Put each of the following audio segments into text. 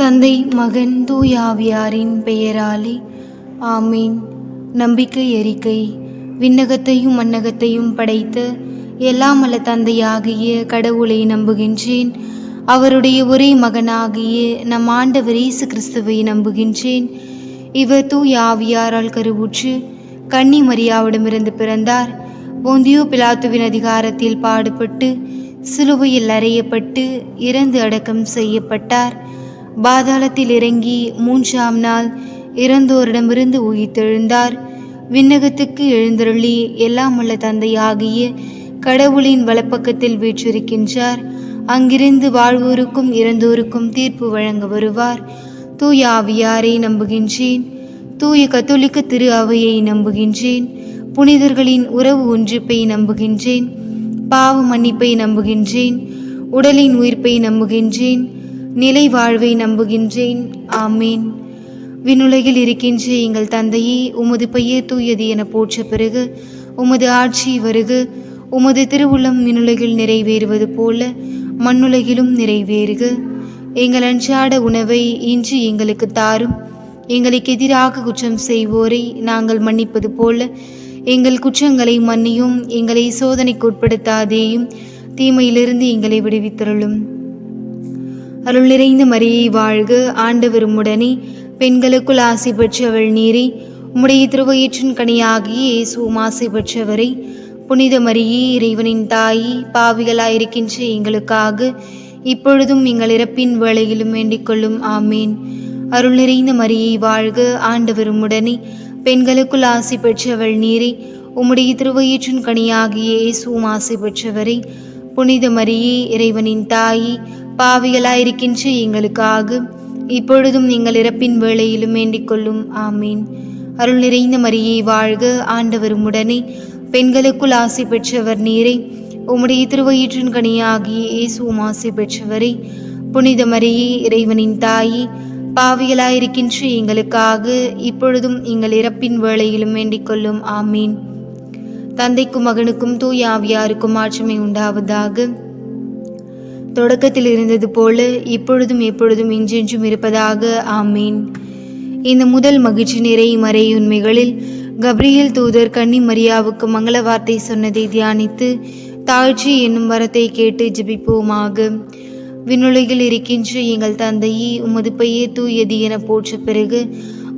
தந்தை, மகன், தூய ஆவியாரின் பெயராலே ஆமீன். நம்பிக்கை அறிக்கை. விண்ணகத்தையும் மண்ணகத்தையும் படைத்த எல்லாம் வல்ல தந்தையாகிய கடவுளை நம்புகின்றேன். அவருடைய ஒரே மகனாகிய நம் ஆண்டவர் இயேசு கிறிஸ்துவை நம்புகின்றேன். இவர் தூய ஆவியாரால் கருவுற்று கன்னி மரியாவிடமிருந்து பிறந்தார். போந்தியோ பிலாத்துவின் அதிகாரத்தில் பாடுபட்டு சிலுவையில் அறையப்பட்டு இறந்து அடக்கம் செய்யப்பட்டார். பாதாளத்தில் இறங்கி 3ஆம் நாள் இறந்தோரிடமிருந்து உயிர்த்தெழுந்தார். விண்ணகத்துக்கு எழுந்தருளி எல்லாம் உள்ள தந்தையாகிய கடவுளின் வலப்பக்கத்தில் வீற்றிருக்கின்றார். அங்கிருந்து வாழ்வோருக்கும் இறந்தோருக்கும் தீர்ப்பு வழங்க வருவார். தூய ஆவியாரை நம்புகின்றேன். தூய கத்தோலிக்க திரு அவையை நம்புகின்றேன். புனிதர்களின் உறவு ஒன்றிப்பை நம்புகின்றேன். பாவ மன்னிப்பை நம்புகின்றேன். உடலின் உயிர்ப்பை நம்புகின்றேன். நிலை வாழ்வை நம்புகின்றேன். ஆமீன். விண்ணுலகில் இருக்கின்ற எங்கள் தந்தையே, உமது பெயர் தூயது என போற்ற பிறகு உமது ஆட்சி வருக. உமது திருவுள்ளம் விண்ணுலகில் நிறைவேறுவது போல மண்ணுலகிலும் நிறைவேறுக. எங்கள் அன்றாட உணவை இன்று எங்களுக்கு தாரும். எங்களுக்கு எதிராக குற்றம் செய்வோரை நாங்கள் மன்னிப்பது போல எங்கள் குற்றங்களை மன்னியும். எங்களை சோதனைக்கு உட்படுத்தாதேயும், தீமையிலிருந்து எங்களை விடுவித்தருளும். அருள் நிறைந்த மரியை வாழ்க, ஆண்டவர் உம்முடனே, பெண்களுக்குள் ஆசி பெற்றவள் நீரே. உம்முடைய திருவயிற்றின் கனியாகிய இயேசுவும் ஆசி பெற்றவரை. புனித மரியே, இறைவனின் தாயி, பாவிகளாயிருக்கின்ற எங்களுக்காக இப்பொழுதும் எங்கள் இறப்பின் வேளையிலும் வேண்டிக் கொள்ளும். ஆமீன். அருள் நிறைந்த மரியை வாழ்க, ஆண்டவர் உம்முடனே, பெண்களுக்குள் ஆசி பெற்றவள் நீரே. உம்முடைய திருவயிற்றின் கனியாகிய இயேசுவும் ஆசி பெற்றவரை. புனித மரியே, இறைவனின் தாயி, பாவிகளாயிருக்கின்ற எங்களுக்காக இப்பொழுதும் எங்கள் இறப்பின் வேளையிலும் வேண்டிக் கொள்ளும். ஆமீன். அருள் நிறைந்த மரியை வாழ்க, ஆண்டவர் உம்முடனே, பெண்களுக்குள் ஆசி பெற்றவர் நீரே. உம்முடைய திருவயிற்றின் கனியாகிய இயேசுவும் ஆசி பெற்றவரே. புனித மரியே, இறைவனின் தாயி, பாவிகளாயிருக்கின்ற எங்களுக்காக இப்பொழுதும் எங்கள் இறப்பின் வேளையிலும் வேண்டிக் கொள்ளும். ஆமீன். தந்தைக்கும் மகனுக்கும் தூய ஆவியாருக்கும் ஆட்சிமை உண்டாவதாக. தொடக்கத்தில் இருந்தது போல இப்பொழுதும் எப்பொழுதும் என்றென்றும் இருப்பதாக. ஆமீன். இந்த முதல் மகிழ்ச்சி நிறை மறை உண்மைகளில் கப்ரியேல் தூதர் கன்னி மரியாவுக்கு மங்கள வார்த்தை சொன்னதை தியானித்து தாழ்ச்சி என்னும் வரத்தை கேட்டு ஜெபிப்போமாக. விண்ணுலகில் இருக்கின்ற எங்கள் தந்தையே, உமது பெயர் தூயது என போற்ற பிறகு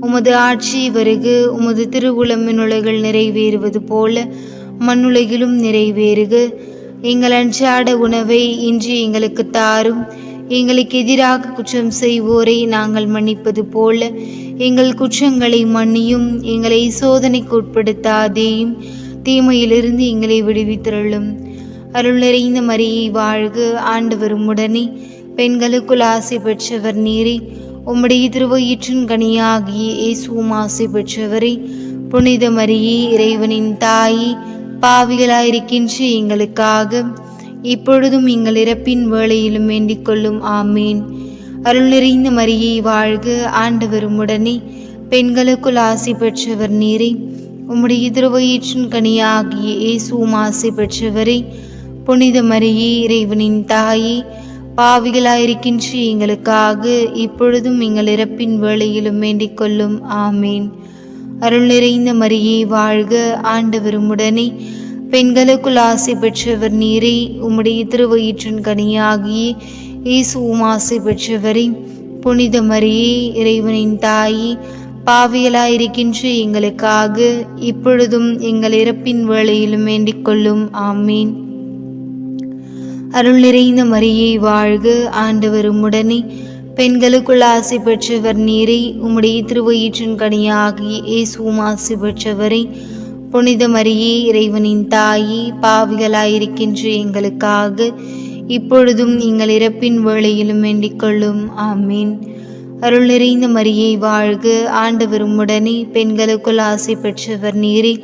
உமது ஆட்சி வருக. உமது திருவுளம் விண்ணுலகில் நிறைவேறுவது போல மண்ணுலகிலும் நிறைவேறுக. எங்கள் அன்றாட உணவை இன்று எங்களுக்கு தாரும். எங்களுக்கு எதிராக குற்றம் செய்வோரை நாங்கள் மன்னிப்பது போல எங்கள் குற்றங்களை மன்னியும். எங்களை சோதனைக்கு உட்படுத்தாதேயும், தீமையிலிருந்து எங்களை விடுவித்தருளும். அருள் நிறைந்த மரியை வாழ்க, ஆண்டவர் உம்முடனே, பெண்களுக்குள் ஆசி பெற்றவர் நீரே. உம்முடைய திருவயிற்றின் கனியாகிய இயேசுவும் ஆசி பெற்றவரே. புனித மரியே, இறைவனின் தாயி, பாவிகளாயிருக்கின்ற எங்களுக்காக இப்பொழுதும் எங்கள் இறப்பின் வேளையிலும் வேண்டிக் கொள்ளும். ஆமீன். அருள் நிறைந்த மரியை வாழ்க, ஆண்டவர் உம்முடனே, பெண்களுக்குள் ஆசி பெற்றவர் நீரே. உம்முடைய திருவயிற்றின் கனியாகிய இயேசுவும் ஆசி பெற்றவரே. புனித மரியே, இறைவனின் தாயே, பாவிகளாயிருக்கின்ற எங்களுக்காக இப்பொழுதும் எங்கள் இறப்பின் வேளையிலும் வேண்டிக் கொள்ளும். ஆமீன். அருள் நிறைந்த மரியை வாழ்க, ஆண்டவர் உம்முடனே, பெண்களுக்குள் ஆசி பெற்றவர் நீரே. உம்முடைய திருவயிற்றின் கனியாகிய இயேசுவும் ஆசி பெற்றவரே. புனித மரியே, இறைவனின் தாயே, பாவிகளாயிருக்கின்ற எங்களுக்காக இப்பொழுதும் எங்கள் இறப்பின் வேளையிலும் வேண்டிக் கொள்ளும். ஆமீன். அருள் நிறைந்த மரியை வாழ்க, ஆண்டவர் உம்முடனே, பெண்களுக்குள் ஆசி பெற்றவர் நீரே. உம்முடைய திருவயிற்றின் கனியாகிய இயேசுவும் ஆசி பெற்றவரே. புனித மரியே, இறைவனின் தாயே, பாவிகளாயிருக்கின்ற எங்களுக்காக இப்பொழுதும் எங்கள் இறப்பின் வேளையிலும் வேண்டிக் கொள்ளும். ஆமீன். அருள் நிறைந்த மரியை வாழ்க, ஆண்டவர் உம்முடனே, பெண்களுக்குள் ஆசி பெற்றவர் நீரே.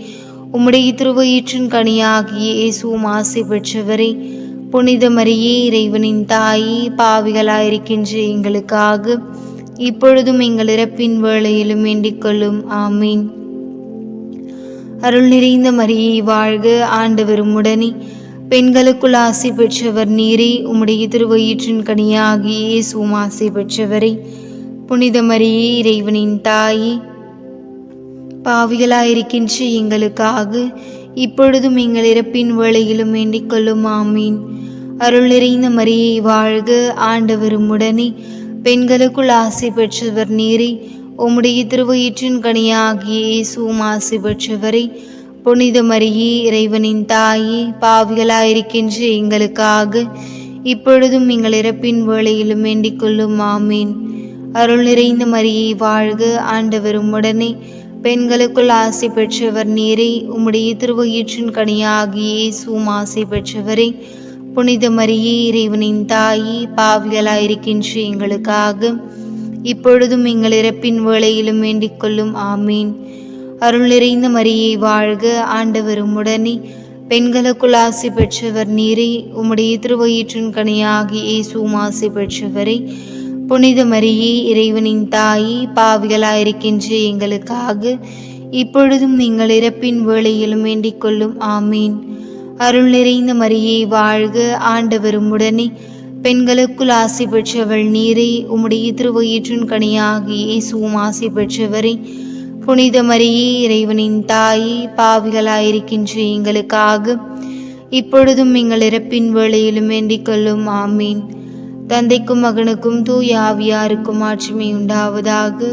உம்முடைய திருவயிற்றின் கனியாகிய இயேசுவும் ஆசி பெற்றவரே. புனித மரியே, இறைவனின் தாயே, பாவிகளாயிருக்கின்ற எங்களுக்காக இப்பொழுதும் எங்கள் இறப்பின் வேளையிலும் வேண்டிக் கொள்ளும். ஆமீன். அருள் நிறைந்த மரியை வாழ்க, ஆண்டவர் உம்முடனே, பெண்களுக்குள் ஆசி பெற்றவர் நீரே. உம்முடைய திருவயிற்றின் கனியாகிய இயேசுவும் ஆசி பெற்றவரே. புனித மரியே இறைவனின் தாயே, பாவிகளாயிருக்கின்ற எங்களுக்காக இப்பொழுதும் எங்கள் இறப்பின் வேளையிலும் வேண்டிக் கொள்ளும். ஆமீன். அருள் நிறைந்த மரியே வாழ்க, ஆண்டவர் உம்முடனே, பெண்களுக்குள் ஆசி பெற்றவர் நீரே. உம்முடைய திருவயிற்றின் கனியாகிய இயேசுவும் ஆசி பெற்றவரே. புனித மரியே இறைவனின் தாயே, பாவிகளாயிருக்கின்ற எங்களுக்காக இப்பொழுதும் எங்கள் இறப்பின் வேளையிலும் வேண்டிக் கொள்ளும். ஆமீன். அருள் நிறைந்த மரியே வாழ்க, ஆண்டவர் உம்முடனே, பெண்களுக்குள் ஆசி பெற்றவர் நீரே. உம்முடைய திருவயிற்றின் கனியாகிய இயேசுவும் ஆசி பெற்றவரே. புனித மரியே இறைவனின் தாயே, பாவிகளாயிருக்கின்ற எங்களுக்காக இப்பொழுதும் எங்கள் இறப்பின் வேளையிலும் வேண்டிக் கொள்ளும். ஆமீன். அருள் நிறைந்த மரியே வாழ்க, ஆண்டவர் உம்முடனே, பெண்களுக்குள் ஆசி பெற்றவர் நீரே. உம்முடைய திருவயிற்றின் கனியாகிய இயேசுவும் ஆசி பெற்றவரே. புனித மரியே இறைவனின் தாயே, பாவிகளாயிருக்கின்ற எங்களுக்காக இப்பொழுதும் எங்கள் இறப்பின் வேளையிலும் வேண்டிக் கொள்ளும். ஆமீன். அருள் நிறைந்த மரியே வாழ்க, ஆண்டவர் உம்முடனே, பெண்களுக்குள் ஆசி பெற்றவள் நீரே. உம்முடைய திருவயிற்றின் கனியாகிய இயேசுவும் ஆசி பெற்றவரே. புனித மரியே இறைவனின் தாயே, பாவிகளாயிருக்கின்ற எங்களுக்காக இப்பொழுதும் எங்கள் இறப்பின் வேளையிலும் வேண்டிக் கொள்ளும். ஆமீன். தந்தைக்கும் மகனுக்கும் தூய ஆவியாருக்கும் ஆட்சிமை உண்டாவதாக.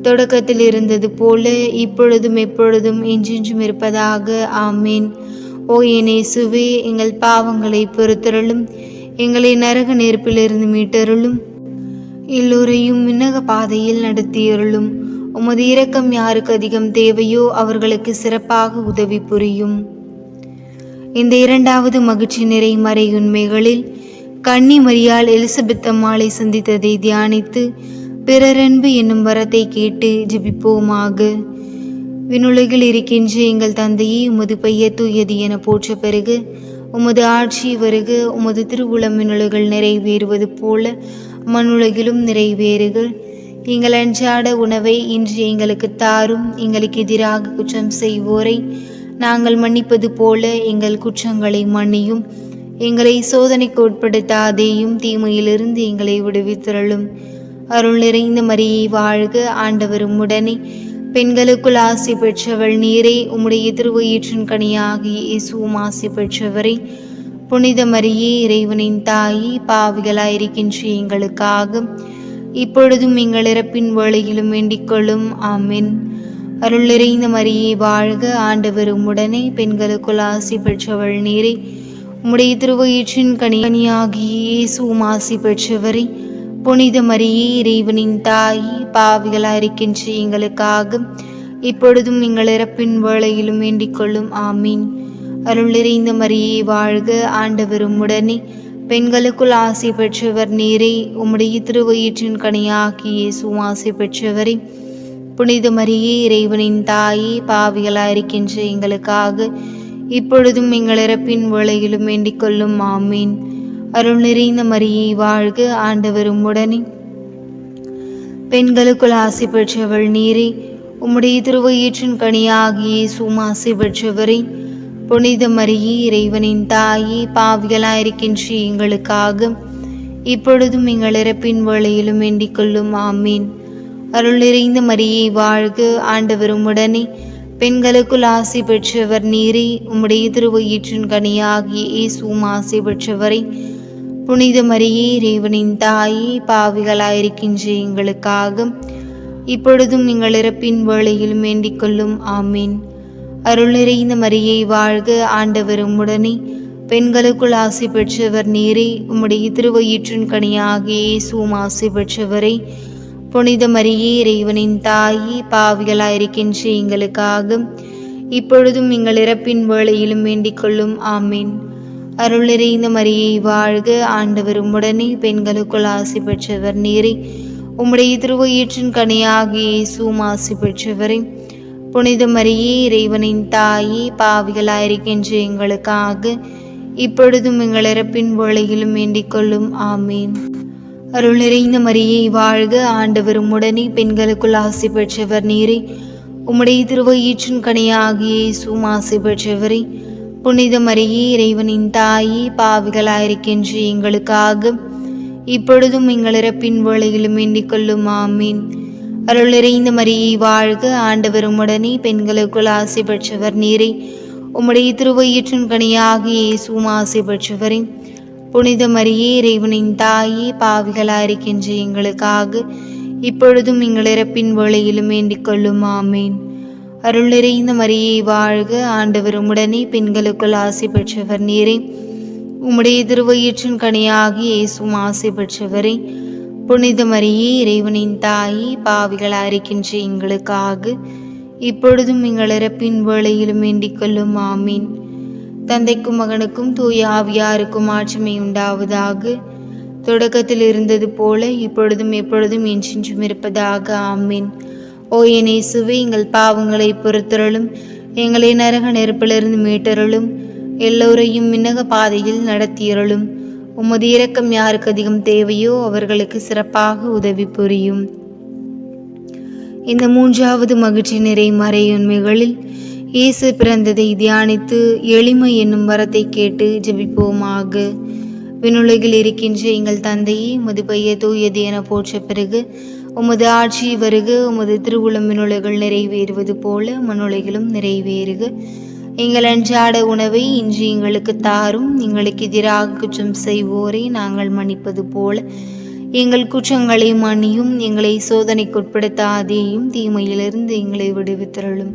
தொடக்கத்தில் இருந்தது போல இப்பொழுதும் எப்பொழுதும் என்றென்றும் இருப்பதாக. ஆமீன். ஓ என் இயேசுவே, எங்கள் பாவங்களை பொறுத்தருளும், எங்களை நரக நெருப்பிலிருந்து மீட்டருளும், எல்லோரையும் விண்ணக பாதையில் நடத்தியருளும். உமது இரக்கம் யாருக்கு அதிகம் தேவையோ அவர்களுக்கு சிறப்பாக உதவி புரியும். இந்த இரண்டாவது மகிழ்ச்சி நிறை மறை உண்மைகளில் கன்னி மரியாள் எலிசபெத் அம்மாளை சந்தித்ததை தியானித்து பிறரன்பு என்னும் வரத்தை கேட்டு ஜெபிப்போமாக. விண்ணுலகில் இருக்கின்ற எங்கள் தந்தையே, உமது பெயர் தூயது என போற்ற பெறுக. உமது ஆட்சி வருக. உமது திருவுளம் விண்ணுலகில் நிறைவேறுவது போல மண்ணுலகிலும் நிறைவேறுக. எங்கள் அன்றாட உணவை இன்று எங்களுக்கு தாரும். எங்களுக்கு எதிராக குற்றம் செய்வோரை நாங்கள் மன்னிப்பது போல எங்கள் குற்றங்களை மன்னியும். எங்களை சோதனைக்கு உட்படுத்தாதேயும், தீமையிலிருந்து எங்களை விடுவித்தருளும். அருள் நிறைந்த மரியே வாழ்க, ஆண்டவர் உம்முடனே, பெண்களுக்குள் ஆசி பெற்றவள் நீரே. உம்முடைய திருவயிற்றின் கனியாகிய இயேசுவும் ஆசி பெற்றவரே. புனித மரியே இறைவனின் தாயே, பாவிகளாயிருக்கின்ற எங்களுக்காக இப்பொழுதும் எங்கள் இறப்பின் வேளையிலும் வேண்டிக் கொள்ளும். ஆமென். அருள் நிறைந்த மரியே வாழ்க, ஆண்டவர் உம்முடனே, பெண்களுக்குள் ஆசி பெற்றவள் நீரே. உம்முடைய திருவயிற்றின் கனியாகிய இயேசுவும் ஆசி பெற்றவரே. புனித மரியே இறைவனின் தாயே, பாவிகளாயிருக்கின்ற எங்களுக்காக இப்பொழுதும் எங்கள் இறப்பின் வேளையிலும் வேண்டிக் கொள்ளும். ஆமீன். அருள் நிறைந்த மரியே வாழ்க, ஆண்டவர் உம்முடனே, பெண்களுக்குள் ஆசி பெற்றவர் நீரே. உம்முடைய திருவயிற்றின் கனியாகிய இயேசுவும் ஆசி பெற்றவரே. புனித மரியே இறைவனின் தாயே, பாவிகளாயிருக்கின்ற எங்களுக்காக இப்பொழுதும் எங்கள் இறப்பின் வேளையிலும் வேண்டிக் கொள்ளும். ஆமீன். அருள் நிறைந்த மரியே வாழ்க, ஆண்டவர் உம்முடனே, பெண்களுக்குள் ஆசி பெற்றவள் நீரே. உம்முடைய திருவயிற்றின் கனியாகிய இயேசுவும் ஆசி பெற்றவரே. புனித மரியே இறைவனின் தாயே, பாவிகளாயிருக்கின்ற எங்களுக்காக இப்பொழுதும் எங்கள் இறப்பின் வேளையிலும் வேண்டிக் கொள்ளும். ஆமீன். அருள் நிறைந்த மரியே வாழ்க, ஆண்டவர் உம்முடனே, பெண்களுக்குள் ஆசி பெற்றவர் நீரே. உம்முடைய திருவயிற்றின் கனியாகிய இயேசுவும் ஆசி பெற்றவரே. புனித மரியே இறைவனின் தாயே, பாவிகளாயிருக்கின்ற எங்களுக்காக இப்பொழுதும் எங்கள் இறப்பின் வேளையிலும் வேண்டிக் கொள்ளும். ஆமீன். அருள் நிறைந்த மரியே வாழ்க, ஆண்டவர் உம்முடனே, பெண்களுக்குள் ஆசி பெற்றவர் நீரே. உம்முடைய திருவயிற்றின் கனியாகிய இயேசுவும் ஆசி பெற்றவரே. புனித மரியே இறைவனின் தாயே, பாவிகளாயிருக்கின்ற எங்களுக்காக இப்பொழுதும் எங்கள் இறப்பின் வேளையிலும் வேண்டிக் கொள்ளும். ஆமீன். அருள் நிறைந்த மரியே வாழ்க, ஆண்டவர் உம்முடனே, பெண்களுக்குள் ஆசி பெற்றவர் நீரே. உம்முடைய திருவயிற்றின் கனியாகிய இயேசுவும் ஆசி பெற்றவரே. புனித மரியே இறைவனின் தாயே, பாவிகளாயிருக்கின்ற எங்களுக்காக இப்பொழுதும் எங்கள் இறப்பின் வேளையிலும் வேண்டிக் கொள்ளும். ஆமீன். அருள் நிறைந்த மரியே வாழ்க, ஆண்டவர் உம்முடனே, பெண்களுக்குள் ஆசி பெற்றவர் நீரே. உம்முடைய திருவயிற்றின் கனியாகிய இயேசுவும் ஆசி பெற்றவரே. புனித மரியே இறைவனின் தாயே, பாவிகளாயிருக்கின்ற எங்களுக்காக இப்பொழுதும் எங்கள் இறப்பின் வேளையிலும் வேண்டிக் கொள்ளும். ஆமீன். அருள் நிறைந்த மரியே வாழ்க, ஆண்டவர் உம்முடனே, பெண்களுக்குள் ஆசி பெற்றவர் நீரே. உம்முடைய திருவயிற்றின் கனியாகிய இயேசுவும் ஆசி பெற்றவரே. புனித மரியே, இறைவனின் தாயே, பாவிகளாயிருக்கின்ற எங்களுக்காக இப்பொழுதும் எங்கள் இறப்பின் வேளையிலும் வேண்டிக் கொள்ளும். ஆமீன். அருள் நிறைந்த மரியே வாழ்க, ஆண்டவர் உம்முடனே, பெண்களுக்குள் ஆசி பெற்றவர் நீரே. உம்முடைய திருவயிற்றின் கனியாகிய இயேசுவும் ஆசி பெற்றவரே. புனித மரியே, இறைவனின் தாயே, பாவிகளாயிருக்கின்ற எங்களுக்காக இப்பொழுதும் எங்கள் இறப்பின் வேளையிலும் வேண்டிக் கொள்ளும். ஆமீன். தந்தைக்கும் மகனுக்கும் தூய ஆவியாருக்கும் ஆட்சிமை உண்டாவதாக. தொடக்கத்தில் இருந்தது போல இப்பொழுதும் எப்பொழுதும் என்றென்றும் இருப்பதாக. ஆமீன். ஓ என் இயேசுவே, எங்கள் பாவங்களை பொறுத்தருளும், எங்களை நரக நெருப்பிலிருந்து மீட்டருளும், எல்லோரையும் விண்ணக பாதையில் நடத்தியருளும். உமது இரக்கம் யாருக்கு அதிகம் தேவையோ அவர்களுக்கு சிறப்பாக உதவி புரியும். இந்த மூன்றாவது மகிழ்ச்சி நிறை மறையுண்மைகளில் இயேசு பிறந்ததை தியானித்து எளிமை என்னும் வரத்தை கேட்டு ஜெபிப்போமாக. விண்ணுலகில் இருக்கின்ற எங்கள் தந்தையே, உமது பெயர் தூயது என போற்ற பிறகு உமது ஆட்சி வருக. உமது திருவுளம் விண்ணுலகில் நிறைவேறுவது போல மண்ணுலகிலும் நிறைவேறுக. எங்கள் அன்றாட உணவை இன்று எங்களுக்கு தாரும். எங்களுக்கு எதிராக குற்றம் செய்வோரை நாங்கள் மன்னிப்பது போல எங்கள் குற்றங்களை மன்னியும். எங்களை சோதனைக்குட்படுத்தாதேயும், தீமையிலிருந்து எங்களை விடுவித்தருளும்.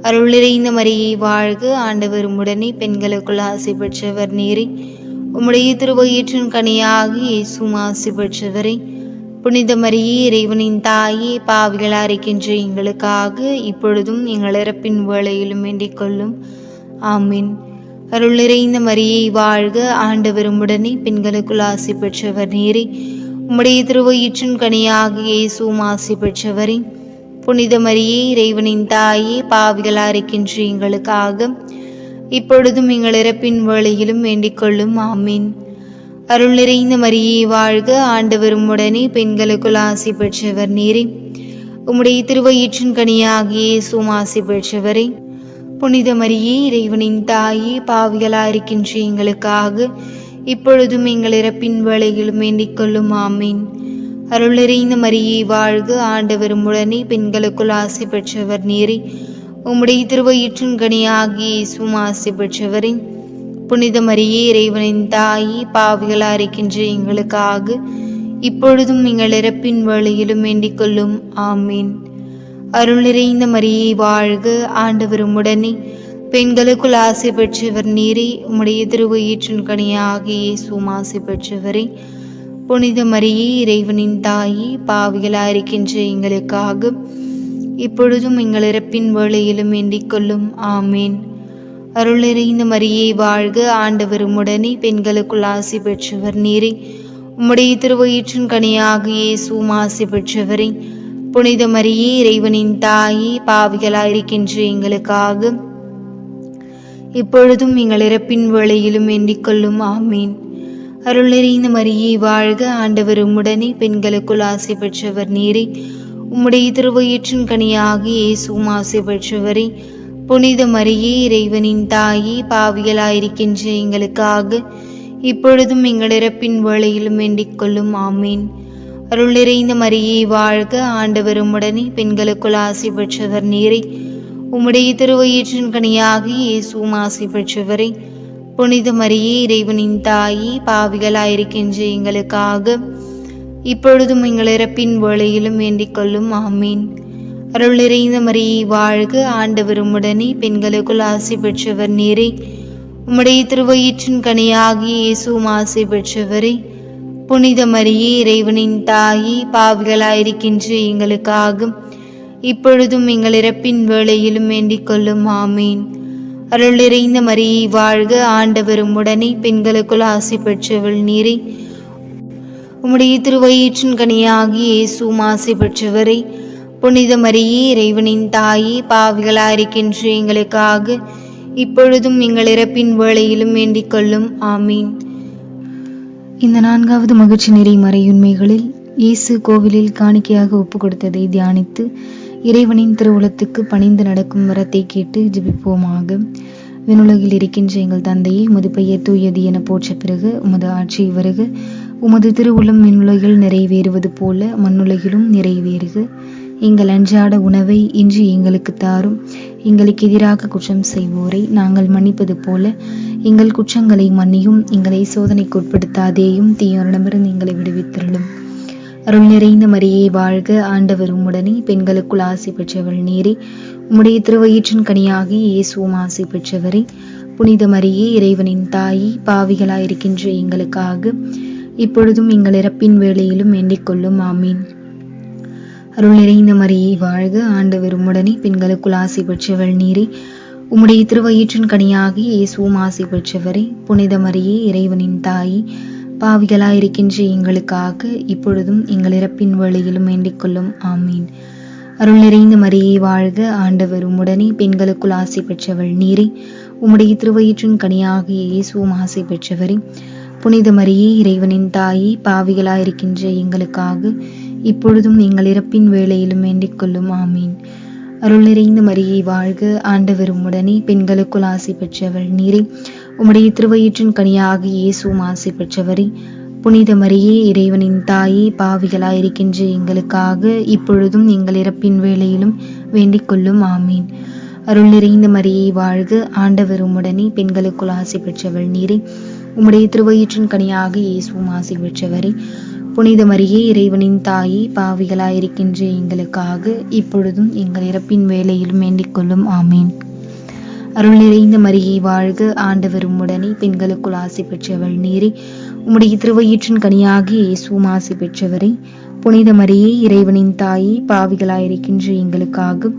அருள் நிறைந்த மரியே வாழ்க, ஆண்டவர் உம்முடனே, பெண்களுக்குள் ஆசி பெற்றவர் நீரே. உம்முடைய திருவயிற்றின் கனியாகி இயேசுவும் ஆசி பெற்றவரே. புனித மரியே, இறைவனின் தாயே, பாவிகளாயிருக்கின்ற எங்களுக்காக இப்பொழுதும் எங்கள் இறப்பின் வேளையிலும் வேண்டிக் கொள்ளும். ஆமீன். அருள் நிறைந்த மரியே வாழ்க, ஆண்டவர் உம்முடனே, பெண்களுக்குள் ஆசி பெற்றவர் நீரே. உம்முடைய திருவயிற்றின் கனியாகி இயேசுவும் ஆசி பெற்றவரே. புனித மரியே, இறைவனின் தாயே, பாவிகளாயிருக்கின்ற எங்களுக்காக இப்பொழுதும் எங்கள் இறப்பின் வேளையிலும் வேண்டிக் கொள்ளும். ஆமீன். அருள் நிறைந்த மரியே வாழ்க, ஆண்டவர் உம்முடனே, பெண்களுக்குள் ஆசி பெற்றவர் நீரே. உம்முடைய திருவயிற்றின் கனியாகிய இயேசுவும் ஆசி பெற்றவரே. புனித மரியே, இறைவனின் தாயே, பாவிகளாயிருக்கின்ற எங்களுக்காக இப்பொழுதும் எங்கள் இறப்பின் வேளையிலும் வேண்டிக் கொள்ளும். ஆமீன். அருள் நிறைந்த மரியே வாழ்க, ஆண்டவர் உம்முடனே, பெண்களுக்குள் ஆசி பெற்றவர் நீரே. உம்முடைய திருவயிற்றின் கனியாகிய இயேசுவும் ஆசி பெற்றவரே. புனித மரியே, இறைவனின் தாயே, பாவிகளாயிருக்கின்ற எங்களுக்காக இப்பொழுதும் எங்கள் இறப்பின் வேளையிலும் வேண்டிக் கொள்ளும். ஆமீன். அருள் நிறைந்த மரியே வாழ்க, ஆண்டவர் உம்முடனே, பெண்களுக்குள் ஆசி பெற்றவர் நீரே. உம்முடைய திருவயிற்றின் கனியாகிய இயேசுவும் ஆசி பெற்றவரே. புனித மரியே, இறைவனின் தாயே, பாவிகளாயிருக்கின்ற எங்களுக்காக இப்பொழுதும் எங்கள் இறப்பின் வேளையிலும் வேண்டிக் கொள்ளும். ஆமீன். அருள் நிறைந்த மரியே வாழ்க, ஆண்டவர் உம்முடனே, பெண்களுக்குள் ஆசி பெற்றவர் நீரே. உம்முடைய திருவயிற்றின் கனியாகிய இயேசுவும் ஆசி பெற்றவரே. புனித மரியே, இறைவனின் தாயே, பாவிகளாயிருக்கின்ற எங்களுக்காக இப்பொழுதும் எங்கள் இறப்பின் வேளையிலும் வேண்டிக் கொள்ளும். ஆமீன். அருள் நிறைந்த மரியே வாழ்க, ஆண்டவர் உம்முடனே, பெண்களுக்குள் ஆசி பெற்றவர் நீரே. உம்முடைய திருவயிற்றின் கனியாகிய இயேசுவும் ஆசி பெற்றவரே. புனித மரியே, இறைவனின் தாயே, பாவிகளாயிருக்கின்ற எங்களுக்காக இப்பொழுதும் எங்கள் இறப்பின் வேளையிலும் வேண்டிக் கொள்ளும். ஆமீன். அருள் நிறைந்த மரியே வாழ்க, ஆண்டவர் உம்முடனே, பெண்களுக்குள் ஆசி பெற்றவர் நீரே. உம்முடைய திருவயிற்றின் கனியாகிய இயேசுவும் ஆசி பெற்றவரே. புனித மரியே, இறைவனின் தாயே, பாவிகளாயிருக்கின்ற எங்களுக்காக இப்பொழுதும் எங்கள் இறப்பின் வேளையிலும் வேண்டிக் கொள்ளும். ஆமீன். அருள் நிறைந்த மரியே வாழ்க, ஆண்டவர் உம்முடனே, பெண்களுக்குள் ஆசி பெற்றவர் நீரே. உம்முடைய திருவயிற்றின் கனியாகிய இயேசுவும் ஆசி பெற்றவரே. புனித மரியே, இறைவனின் தாயே, பாவிகளாயிருக்கின்ற எங்களுக்காக இப்பொழுதும் எங்கள் இறப்பின் வேளையிலும் வேண்டிக் கொள்ளும். ஆமீன். அருள் நிறைந்த மரியே வாழ்க, ஆண்டவர் உம்முடனே, பெண்களுக்குள் ஆசி பெற்றவள் நீரே. உம்முடைய திருவயிற்றின் கனியாகிய இயேசுவும் ஆசி பெற்றவரே. புனித மரியே, இறைவனின் தாயே, பாவிகளாயிருக்கின்ற எங்களுக்காக இப்பொழுதும் எங்கள் இறப்பின் வேளையிலும் வேண்டிக் கொள்ளும். ஆமீன். இந்த நான்காவது மகிழ்ச்சி நிறை மறையுண்மைகளில் இயேசு கோவிலில் காணிக்கையாக ஒப்பு கொடுத்ததை தியானித்து இறைவனின் திருவுளத்துக்கு பணிந்து நடக்கும் வரத்தை கேட்டு ஜெபிப்போமாக. விண்ணுலகில் இருக்கின்ற எங்கள் தந்தையே, உமது பெயர் தூயது என போற்ற பிறகு உமது ஆட்சி வருக. உமது திருவுளம் விண்ணுலகில் நிறைவேறுவது போல மண்ணுலகிலும் நிறைவேறுக. எங்கள் அன்றாட உணவை இன்று எங்களுக்கு தாரும். எங்களுக்கு எதிராக குற்றம் செய்வோரை நாங்கள் மன்னிப்பது போல எங்கள் குற்றங்களை மன்னியும். எங்களை சோதனைக்கு உட்படுத்தாதேயும், தீயோரிடமிருந்து எங்களை விடுவித்தருளும். அருள் நிறைந்த மரியே வாழ்க, ஆண்டவர் உம்முடனே, பெண்களுக்குள் ஆசி பெற்றவள் நீரே. உம்முடைய திருவயிற்றின் கனியாகி இயேசுவும் ஆசி பெற்றவரே. புனித மரியே, இறைவனின் தாயி, பாவிகளாயிருக்கின்ற எங்களுக்காக இப்பொழுதும் எங்கள் இறப்பின் வேளையிலும் வேண்டிக் கொள்ளும். ஆமீன். அருள் நிறைந்த மரியே வாழ்க, ஆண்டவர் உம்முடனே, பெண்களுக்குள் ஆசி பெற்றவள் நீரே. உம்முடைய திருவயிற்றின் கனியாகி இயேசுவும் ஆசி பெற்றவரே. புனித மரியே, இறைவனின் தாயி, பாவிகளாயிருக்கின்ற எங்களுக்காக இப்பொழுதும் எங்கள் இறப்பின் வேளையிலும் வேண்டிக் கொள்ளும். ஆமீன். அருள் நிறைந்த மரியே வாழ்க, ஆண்டவர் உம்முடனே, பெண்களுக்குள் ஆசி பெற்றவள் நீரே. உம்முடைய திருவயிற்றின் கனியாகி இயேசுவும் ஆசி பெற்றவரே. புனித மரியே, இறைவனின் தாயி, பாவிகளாயிருக்கின்ற எங்களுக்காக இப்பொழுதும் எங்கள் இறப்பின் வேளையிலும் வேண்டிக் கொள்ளும். ஆமீன். அருள் நிறைந்த மரியே வாழ்க, ஆண்டவர் உம்முடனே, பெண்களுக்குள் ஆசி பெற்றவள் நீரே. உம்முடைய திருவயிற்றின் கனியாகி இயேசுவும் ஆசி பெற்றவரே. புனித மரியே, இறைவனின் தாயே, பாவிகளாயிருக்கின்ற எங்களுக்காக இப்பொழுதும் எங்கள் இறப்பின் வேளையிலும் வேண்டிக் கொள்ளும். ஆமீன். அருள் நிறைந்த மரியே வாழ்க, ஆண்டவர் உம்முடனே, பெண்களுக்குள் ஆசி பெற்றவள் நீரே. உம்முடைய திருவயிற்றின் கனியாக இயேசுவும் ஆசி பெற்றவரே. புனித மரியே, இறைவனின் தாயே, பாவிகளாயிருக்கின்ற எங்களுக்காக இப்பொழுதும் எங்கள் இறப்பின் வேளையிலும் வேண்டிக் கொள்ளும். ஆமீன். அருள் நிறைந்த மரியே வாழ்க, ஆண்டவர் உம்முடனே, பெண்களுக்குள் ஆசி பெற்றவள் நீரே. உம்முடைய திருவயிற்றின் கனியாகி இயேசுவும் ஆசி பெற்றவரே. புனித மரியே, இறைவனின் தாயே, பாவிகளாயிருக்கின்ற எங்களுக்காக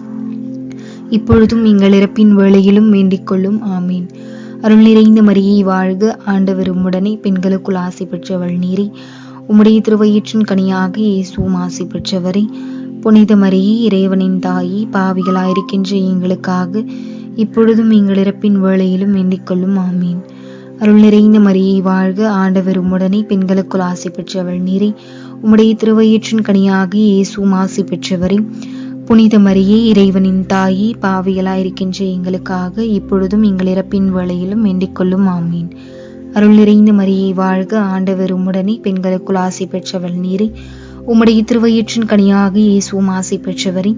இப்பொழுதும் எங்கள் இறப்பின் வேளையிலும் வேண்டிக் கொள்ளும். ஆமீன். அருள் நிறைந்த மரியே வாழ்க, ஆண்டவர் உம்முடனே, பெண்களுக்குள் ஆசி பெற்றவள் நீரே. உம்முடைய திருவயிற்றின் கனியாக இயேசுவும் ஆசி பெற்றவரே. புனித மரியே, இறைவனின் தாயே, பாவிகளாயிருக்கின்ற எங்களுக்காக இப்பொழுதும் எங்கள் இறப்பின் வேளையிலும் வேண்டிக் கொள்ளும். ஆமீன். அருள் நிறைந்த மரியே வாழ்க, ஆண்டவர் உம்முடனே, பெண்களுக்குள் ஆசி பெற்றவள் நீரே. உம்முடைய திருவயிற்றின் கனியாக இயேசுவும் ஆசி பெற்றவரே. புனித மரியே, இறைவனின் தாயே, பாவிகளாயிருக்கின்ற எங்களுக்காக இப்பொழுதும் எங்கள் இறப்பின் வேளையிலும் வேண்டிக் கொள்ளும். ஆமீன். அருள் நிறைந்த மரியே வாழ்க, ஆண்டவர் உம்முடனே, பெண்களுக்குள் ஆசி பெற்றவள் நீரே. உம்முடைய திருவயிற்றின் கனியாக இயேசுவும் ஆசி பெற்றவரே.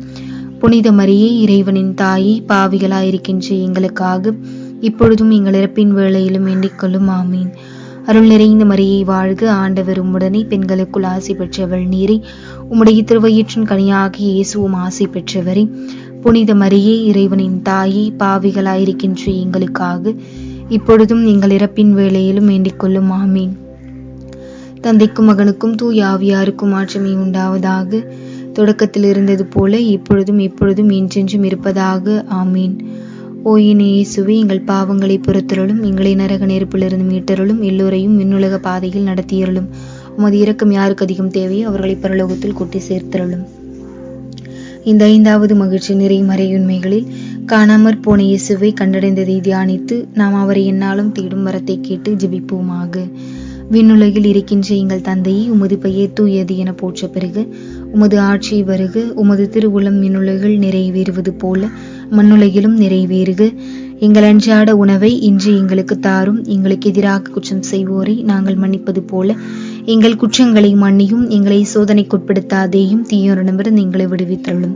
புனித மரியே, இறைவனின் தாயே, பாவிகளாயிருக்கின்ற எங்களுக்காக இப்பொழுதும் எங்கள் இறப்பின் வேளையிலும் வேண்டிக் கொள்ளும். ஆமீன். அருள் நிறைந்த மரியே வாழ்க, ஆண்டவர் உம்முடனே, பெண்களுக்குள் ஆசி பெற்றவள் நீரே. உம்முடைய திருவயிற்றின் கனியாக இயேசுவும் ஆசி பெற்றவரே. புனித மரியே, இறைவனின் தாயே, பாவிகளாயிருக்கின்ற எங்களுக்காக இப்பொழுதும் எங்கள் இறப்பின் வேளையிலும் வேண்டிக் கொள்ளும். ஆமீன். தந்தைக்கும் மகனுக்கும் தூய ஆவியாருக்கும் மாற்றமே உண்டாவதாக. தொடக்கத்தில் இருந்தது போல இப்பொழுதும் எப்பொழுதும் என்றென்றும் இருப்பதாக. ஆமீன். ஓ என் இயேசுவே, எங்கள் பாவங்களை பொறுத்தருளும், எங்களை நரக நெருப்பிலிருந்து மீட்டருளும், எல்லோரையும் விண்ணுலக பாதையில் நடத்தியருளும். உமது இரக்கம் யாருக்கு அதிகம் தேவையோ அவர்களை பரலோகத்தில் கூட்டி சேர்த்தருளும். இந்த 5வது மகிழ்ச்சி நிறை மறையுண்மைகளில் காணாமற் போன இயேசுவை கண்டடைந்ததை தியானித்து நாம் அவரை எந்நாளும் தேடும் வரத்தை கேட்டு ஜெபிப்போமாக. விண்ணுலகில் இருக்கின்ற எங்கள் தந்தையே, உமது பெயர் தூயது என போற்ற பெறுக. உமது ஆட்சி வருக. உமது திருவுளம் விண்ணுலகில் நிறைவேறுவது போல மண்ணுலகிலும் நிறைவேறுக. எங்கள் அன்றாட உணவை இன்று எங்களுக்கு தாரும். எங்களுக்கு எதிராக குற்றம் செய்வோரை நாங்கள் மன்னிப்பது போல எங்கள் குற்றங்களை மன்னியும். எங்களை சோதனைக்குட்படுத்தாதேயும், தீயோரிடமிருந்து எங்களை விடுவித்தருளும்.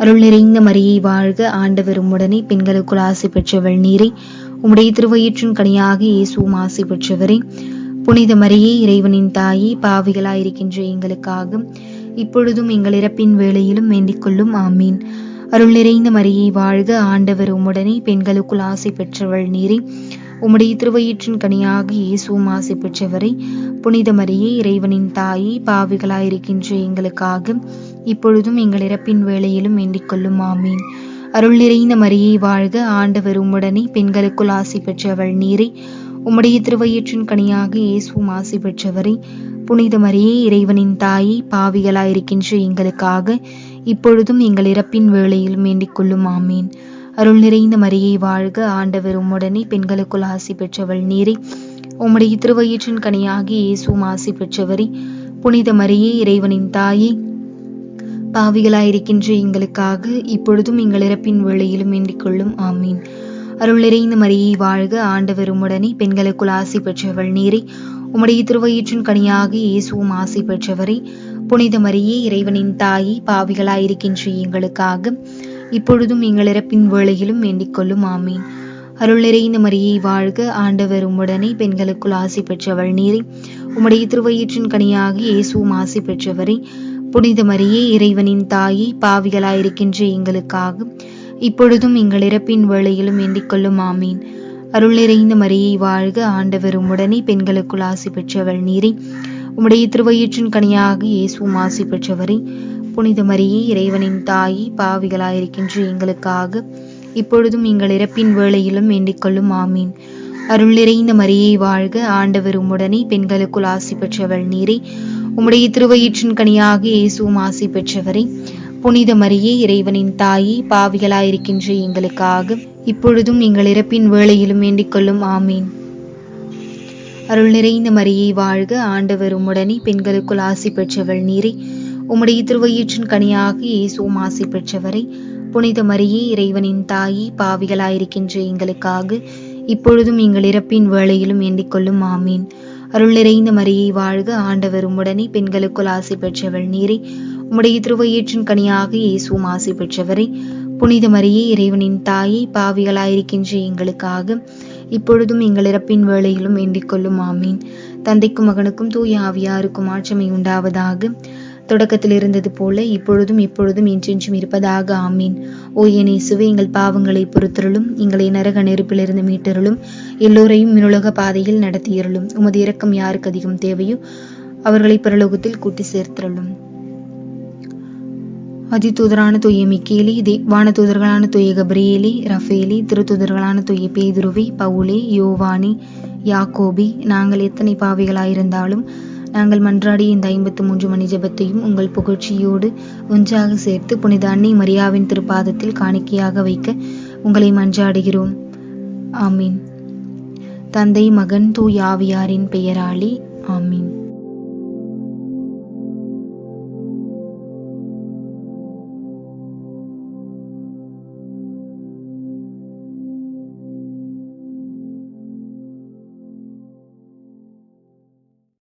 அருள் நிறைந்த மரியே வாழ்க, ஆண்டவர் உம்முடனே, பெண்களுக்குள் ஆசி பெற்றவள் நீரே. உம்முடைய திருவயிற்றின் கனியாக இயேசுவும் ஆசி பெற்றவரே. புனித மரியே, இறைவனின் தாயே, பாவிகளாயிருக்கின்ற எங்களுக்காக இப்பொழுதும் எங்கள் இறப்பின் வேளையிலும் வேண்டிக் கொள்ளும். ஆமீன். அருள் நிறைந்த மரியே வாழ்க, ஆண்டவர் உம்முடனே, பெண்களுக்குள் ஆசி பெற்றவள் நீரே. உம்முடைய திருவயிற்றின் கனியாக இயேசுவும் ஆசி பெற்றவரே. புனித மரியே, இறைவனின் தாயே, பாவிகளாயிருக்கின்ற எங்களுக்காக இப்பொழுதும் எங்கள் இறப்பின் வேளையிலும் வேண்டிக் கொள்ளும். ஆமீன். அருள் நிறைந்த மரியே வாழ்க, ஆண்டவர் உம்முடனே, பெண்களுக்குள் ஆசி பெற்றவள் நீரே. உம்முடைய திருவயிற்றின் கனியாக இயேசுவும் ஆசி பெற்றவரே. புனித மரியே, இறைவனின் தாயே, பாவிகளாயிருக்கின்ற எங்களுக்காக இப்பொழுதும் எங்கள் இறப்பின் வேளையிலும் வேண்டிக் கொள்ளும். ஆமீன். அருள் நிறைந்த மரியே வாழ்க, ஆண்டவர் உம்முடனே, பெண்களுக்குள் ஆசி பெற்றவள் நீரே. உம்முடைய திருவயிற்றின் கனியாக இயேசுவும் ஆசி பெற்றவரே. புனித மரியே, இறைவனின் தாயே, பாவிகளாயிருக்கின்ற எங்களுக்காக இப்பொழுதும் எங்கள் இறப்பின் வேளையிலும் வேண்டிக் கொள்ளும். ஆமீன். அருள் நிறைந்த மரியே வாழ்க, ஆண்டவர் உம்முடனே, பெண்களுக்குள் ஆசி பெற்றவள் நீரே. உம்முடைய திருவயிற்றின் கனியாக இயேசுவும் ஆசி பெற்றவரே. புனித மரியே, இறைவனின் தாயே, பாவிகளாயிருக்கின்ற எங்களுக்காக இப்பொழுதும் எங்கள் இறப்பின் வேளையிலும் வேண்டிக் கொள்ளும். ஆமீன். அருள் நிறைந்த மரியே வாழ்க, ஆண்டவர் உம்முடனே, பெண்களுக்குள் ஆசி பெற்றவள் நீரே. உம்முடைய திருவயிற்றின் கனியாக இயேசுவும் ஆசி பெற்றவரே. புனித மரியே, இறைவனின் தாயே, பாவிகளாயிருக்கின்ற எங்களுக்காக இப்பொழுதும் எங்கள் இறப்பின் வேளையிலும் வேண்டிக் கொள்ளும். ஆமீன். அருள் நிறைந்த மரியே வாழ்க, ஆண்டவர் உம்முடனே, பெண்களுக்குள் ஆசி பெற்றவள் நீரே. உம்முடைய திருவயிற்றின் கனியாக இயேசுவும் ஆசி பெற்றவரே. புனித மரியே, இறைவனின் தாயே, பாவிகளாயிருக்கின்ற எங்களுக்காக இப்பொழுதும் எங்கள் இறப்பின் வேளையிலும் வேண்டிக் கொள்ளும். ஆமீன். அருள் நிறைந்த மரியே வாழ்க, ஆண்டவர் உம்முடனே, பெண்களுக்குள் ஆசி பெற்றவள் நீரே. உம்முடைய திருவயிற்றின் கனியாக இயேசுவும் ஆசி பெற்றவரே. புனித மரியே, இறைவனின் தாயே, பாவிகளாயிருக்கின்ற எங்களுக்காக இப்பொழுதும் எங்கள் இறப்பின் வேளையிலும் வேண்டிக் கொள்ளும். ஆமீன். அருள் நிறைந்த மரியே வாழ்க, ஆண்டவர் உம்முடனே, பெண்களுக்குள் ஆசி பெற்றவள் நீரே. உம்முடைய திருவயிற்றின் கனியாக இயேசுவும் ஆசி பெற்றவரே. புனித மரியே, இறைவனின் தாயே, பாவிகளாயிருக்கின்ற எங்களுக்காக இப்பொழுதும் எங்கள் இறப்பின் வேளையிலும் வேண்டிக் கொள்ளும். ஆமீன். அருள் நிறைந்த மரியே வாழ்க, ஆண்டவர் உம்முடனே, பெண்களுக்குள் ஆசி பெற்றவள் நீரே. உம்முடைய திருவயிற்றின் கனியாக இயேசுவும் ஆசி பெற்றவரே. புனித மரியே, இறைவனின் தாயே, பாவிகளாயிருக்கின்ற எங்களுக்காக இப்பொழுதும் எங்கள் இறப்பின் வேளையிலும் வேண்டிக் கொள்ளும். ஆமீன். தந்தைக்கும் மகனுக்கும் தூய ஆவியாருக்கும் ஆட்சிமை உண்டாவதாக. தொடக்கத்தில் இருந்தது போல இப்பொழுதும் எப்பொழுதும் என்றென்றும் இருப்பதாக. ஆமீன். ஓ என் இயேசுவே, எங்கள் பாவங்களை பொறுத்தருளும், எங்களை நரக நெருப்பிலிருந்து மீட்டருளும், எல்லோரையும் விண்ணுலக பாதையில் நடத்தியருளும். உமது இரக்கம் யாருக்கு அதிகம் தேவையோ அவர்களை பரலோகத்தில் கூட்டி சேர்த்தருளும். அதிதூதரான தூய மிக்கேலே, வானதூதர்களான தூய கபிரியேலே, ரஃபேலே, திருத்தூதர்களான தூய பேதுருவே, பவுலே, யோவானே, யாக்கோபி, நாங்கள் எத்தனை பாவிகளாயிருந்தாலும் நாங்கள் மன்றாடிய இந்த 53 மணி ஜெபத்தையும் உங்கள் புகழ்ச்சியோடு ஒன்றாக சேர்த்து புனித அன்னை மரியாவின் திருப்பாதத்தில் காணிக்கையாக வைக்க உங்களை மன்றாடுகிறோம். ஆமீன். தந்தை, மகன், தூய ஆவியாரின் பெயராலே. ஆமீன்.